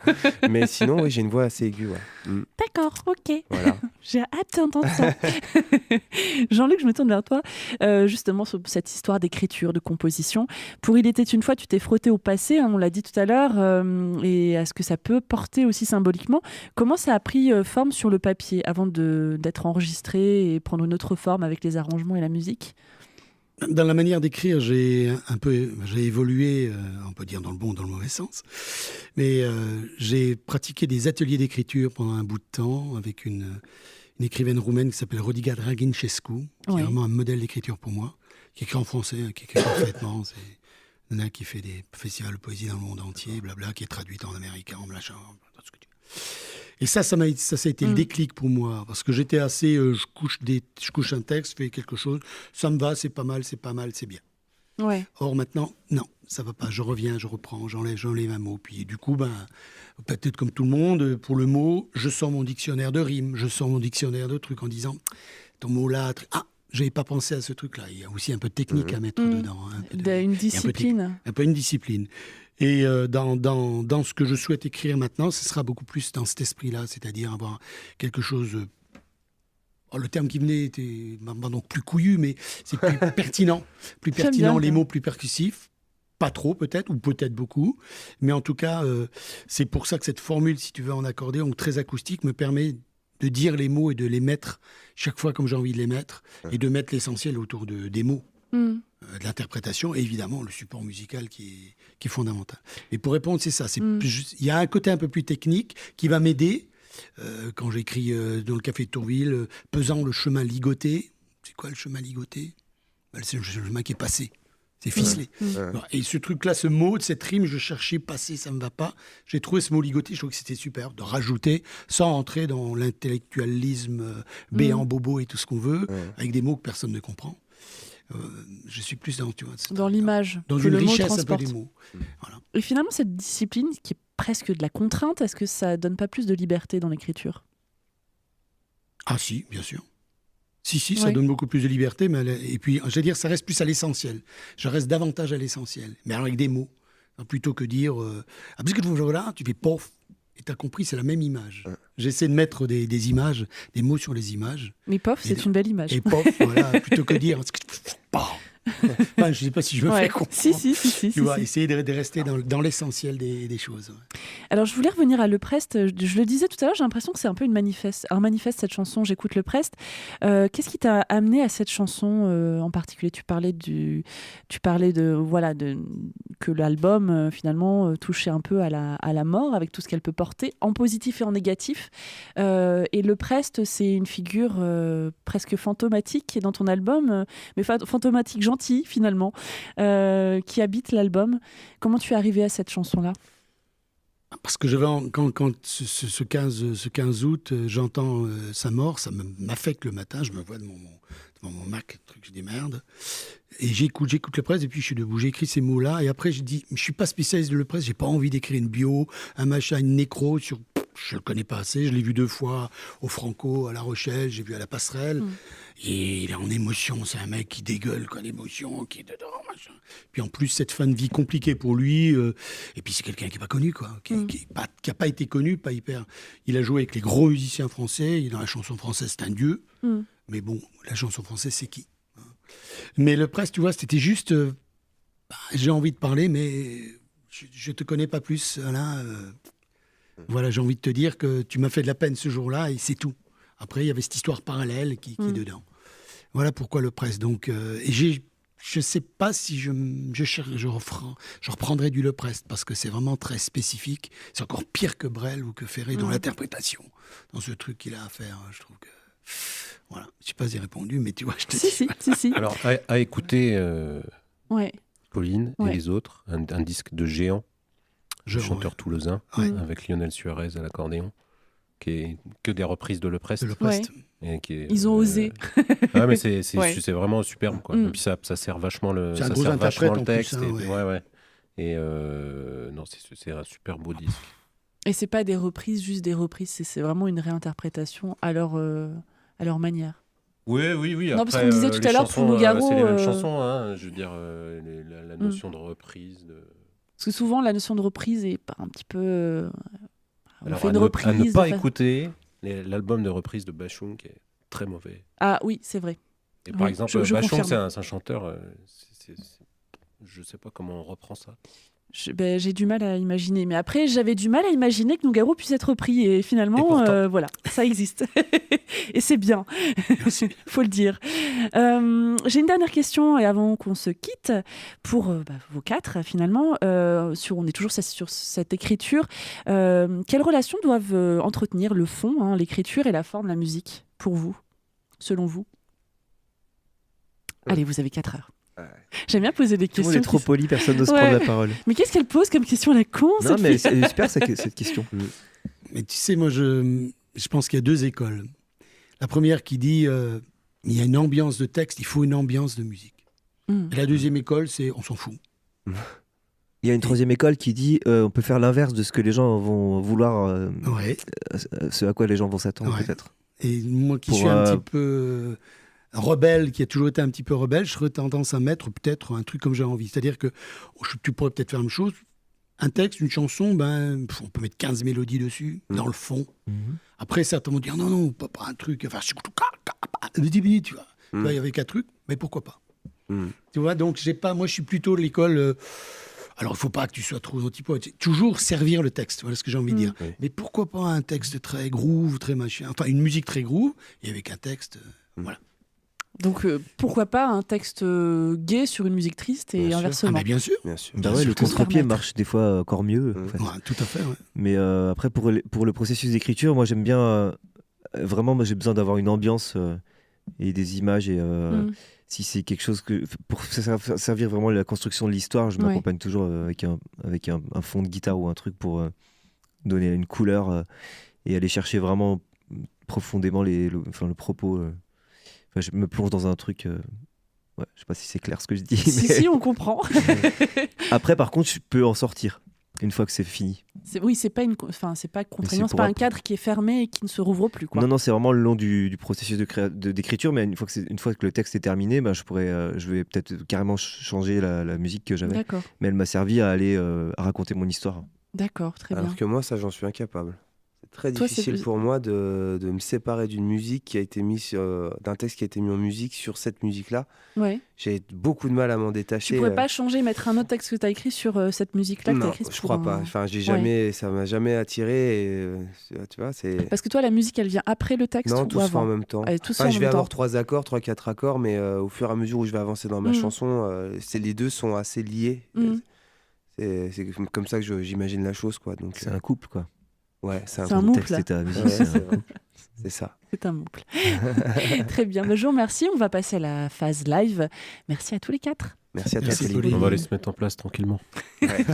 Mais sinon, oui, j'ai une voix assez aiguë. Ouais. D'accord, ok. Voilà. J'ai hâte d'entendre ça. Jean-Luc, je me tourne vers toi. Justement, sur cette histoire d'écriture, de composition. Pour Il était une fois, tu t'es frotté au passé, hein, on l'a dit tout à l'heure, et à ce que ça peut porter aussi symboliquement. Comment ça a pris forme sur le papier avant d'être enregistré et prendre une autre forme avec les arrangements et la musique? Dans la manière d'écrire, j'ai évolué, on peut dire dans le bon ou dans le mauvais sens, mais j'ai pratiqué des ateliers d'écriture pendant un bout de temps avec une écrivaine roumaine qui s'appelle Rodica Dragincescu, qui est vraiment un modèle d'écriture pour moi, qui écrit en français, qui écrit parfaitement. C'est une nana qui fait des festivals de poésie dans le monde entier, blabla, qui est traduite en américain, en machin, tout ce que tu veux. Et ça a été le déclic pour moi, parce que j'étais assez, je couche un texte, je fais quelque chose, ça me va, c'est pas mal, c'est bien. Ouais. Or maintenant, non, ça va pas, je reviens, je reprends, j'enlève un mot, puis du coup, peut-être comme tout le monde, pour le mot, je sors mon dictionnaire de rimes, je sors mon dictionnaire de trucs en disant, ton mot là, j'avais pas pensé à ce truc-là, il y a aussi un peu de technique à mettre dedans. Une discipline. Un peu une discipline. Et dans ce que je souhaite écrire maintenant, ce sera beaucoup plus dans cet esprit-là, c'est-à-dire avoir quelque chose... le terme qui venait était donc plus couillu, mais c'est plus pertinent. Plus pertinent, les mots plus percussifs. Pas trop peut-être, ou peut-être beaucoup. Mais en tout cas, c'est pour ça que cette formule, si tu veux, en accordéon, très acoustique, me permet de dire les mots et de les mettre chaque fois comme j'ai envie de les mettre, et de mettre l'essentiel autour des mots. de l'interprétation et évidemment le support musical qui est fondamental. Et pour répondre, c'est ça. Il y a un côté un peu plus technique qui va m'aider quand j'écris dans le Café de Tourville, pesant le chemin ligoté. C'est quoi le chemin ligoté? C'est le chemin qui est passé. C'est ficelé. Et ce truc-là, ce mot, cette rime, je cherchais passer, ça me va pas. J'ai trouvé ce mot ligoté, je trouve que c'était super de rajouter, sans entrer dans l'intellectualisme béant, bobo et tout ce qu'on veut, avec des mots que personne ne comprend. Je suis plus dans l'image, dans une richesse un peu des mots. Voilà. Et finalement, cette discipline qui est presque de la contrainte, est-ce que ça donne pas plus de liberté dans l'écriture? Ah si, bien sûr. Si, ça donne beaucoup plus de liberté, mais et puis, je veux dire, ça reste plus à l'essentiel. Je reste davantage à l'essentiel, mais alors avec des mots. Plutôt que dire, parce que voilà, tu fais pof, et tu as compris, c'est la même image. J'essaie de mettre des images, des mots sur les images. Mais pof, c'est une belle image. Et pof, voilà, plutôt que dire, enfin, je ne sais pas si je me fais comprendre. Si. Tu vois, essayer de rester dans l'essentiel des choses. Ouais. Alors, je voulais revenir à Le Prest. Je le disais tout à l'heure, j'ai l'impression que c'est un peu un manifeste, cette chanson. J'écoute Le Prest. Qu'est-ce qui t'a amené à cette chanson en particulier? Tu parlais que l'album finalement touchait un peu à la mort, avec tout ce qu'elle peut porter, en positif et en négatif. Et Le Prest, c'est une figure presque fantomatique qui est dans ton album, mais fantomatique gentil finalement, qui habite l'album. Comment tu es arrivé à cette chanson-là? Parce que quand ce 15 août, j'entends sa mort, ça m'affecte le matin, je me vois devant mon Mac, truc, je dis merde. Et j'écoute Le Prest, et puis je suis debout, j'écris ces mots-là, et après je dis, je suis pas spécialiste de Le Prest, j'ai pas envie d'écrire une bio, un machin, une nécro sur... Je le connais pas assez, je l'ai vu 2 fois au Franco, à La Rochelle, j'ai vu à la Passerelle. Et il est en émotion, c'est un mec qui dégueule, quoi, l'émotion, qui est dedans, machin. Puis en plus, cette fin de vie compliquée pour lui, et puis c'est quelqu'un qui n'est pas connu, quoi, qui n'a pas été connu, pas hyper... Il a joué avec les gros musiciens français, dans la chanson française, c'est un dieu, mais bon, la chanson française, c'est qui? Mais Le Prest, tu vois, c'était juste... j'ai envie de parler, mais je te connais pas plus, Alain. Voilà, j'ai envie de te dire que tu m'as fait de la peine ce jour-là, et c'est tout. Après, il y avait cette histoire parallèle qui est dedans. Voilà pourquoi Le Prest. Donc, et je ne sais pas si je reprendrai du Le Prest, parce que c'est vraiment très spécifique. C'est encore pire que Brel ou que Ferré dans l'interprétation, dans ce truc qu'il a à faire. Je trouve que... Voilà, je ne sais pas si j'ai répondu, mais tu vois, je te dis. Si. Alors, à écouter Pauline et les autres, un disque de géant, chanteur toulousain, avec Lionel Suarez à l'accordéon, qui est que des reprises de Le Prest. Et qui est, ils ont osé. Mais c'est vraiment superbe, quoi. Et puis ça sert vachement le texte. Et non, c'est un super beau disque. Et c'est pas des reprises, juste des reprises, c'est vraiment une réinterprétation à leur manière. Oui. Non, parce qu'on disait tout à l'heure pour Nougaro, c'est les mêmes chansons, hein, je veux dire, la notion de reprise. Parce que souvent, la notion de reprise est un petit peu... Alors, à ne pas écouter l'album de reprise de Bachung, qui est très mauvais. Ah oui, c'est vrai. Et par exemple, Bachung, c'est un chanteur... je sais pas comment on reprend ça. J'ai du mal à imaginer. Mais après, j'avais du mal à imaginer que Nougaro puisse être repris. Et finalement, voilà, ça existe. Et c'est bien. Faut le dire. J'ai une dernière question, et avant qu'on se quitte, pour vos 4, finalement. On est toujours sur cette écriture. Quelles relations doivent entretenir le fond, l'écriture et la forme, la musique, pour vous, selon vous? Allez, vous avez 4 heures. J'aime bien poser des questions. Tout le monde est trop poli, personne n'ose prendre la parole. Mais qu'est-ce qu'elle pose comme question à la con? Non, mais c'est super cette question. Mais tu sais, moi, je pense qu'il y a 2 écoles. La première qui dit il y a une ambiance de texte, il faut une ambiance de musique. Et la deuxième école, c'est on s'en fout. Il y a une troisième école qui dit on peut faire l'inverse de ce que les gens vont vouloir, ce à quoi les gens vont s'attendre, peut-être. Et moi qui suis un petit peu... rebelle, qui a toujours été un petit peu rebelle, je serais tendance à mettre peut-être un truc comme j'ai envie. C'est-à-dire que tu pourrais peut-être faire la même chose. Un texte, une chanson, on peut mettre 15 mélodies dessus, dans le fond. Après, certains vont dire non, pas un truc. Enfin, 10 minutes, tu vois. Il y avait 4 trucs, mais pourquoi pas? Tu vois, donc moi, je suis plutôt de l'école. Alors, il ne faut pas que tu sois trop antipode. Toujours servir le texte, voilà ce que j'ai envie de dire. Mais pourquoi pas un texte très groove, très machin. Enfin, une musique très groove, et avec un texte, voilà. Donc pourquoi pas un texte gay sur une musique triste et inversement. Mais bien sûr. Bah ouais, le contre-pied marche des fois encore mieux. En fait. Ouais, tout à fait. Ouais. Mais après, pour le processus d'écriture, moi j'aime bien. Vraiment, moi j'ai besoin d'avoir une ambiance et des images. Et si c'est quelque chose que. Pour servir vraiment la construction de l'histoire, je m'accompagne toujours avec un fond de guitare ou un truc pour donner une couleur et aller chercher vraiment profondément le propos. Je me plonge dans un truc. Ouais, je sais pas si c'est clair ce que je dis. Si, on comprend. Après, par contre, je peux en sortir une fois que c'est fini. C'est pas contraignant, c'est pas un cadre qui est fermé et qui ne se rouvre plus. Quoi. Non, c'est vraiment le long du processus d'écriture, mais une fois que le texte est terminé, je vais peut-être carrément changer la musique que j'avais. D'accord. Mais elle m'a servi à aller à raconter mon histoire. D'accord, très bien. Alors que moi, ça, j'en suis incapable. C'est très difficile pour moi de me séparer d'une musique qui a été mise d'un texte qui a été mis en musique sur cette musique-là. Ouais. J'ai beaucoup de mal à m'en détacher. Tu pourrais pas changer, mettre un autre texte que tu as écrit sur cette musique-là que tu as écrite. Je crois pas. Enfin, ça m'a jamais attiré. Et, tu vois, parce que toi, la musique, elle vient après le texte ou tous avant en même temps. Je vais avoir 3-4 accords, mais au fur et à mesure où je vais avancer dans ma chanson, les deux sont assez liés. C'est comme ça que j'imagine la chose, quoi. Donc c'est un couple, quoi. Ouais, c'est un boucle. C'est ta musique, c'est ça. C'est un boucle. Très bien. Je vous remercie. On va passer à la phase live. Merci à tous les 4. Merci à toi, Céline. On va aller se mettre en place tranquillement. Ouais.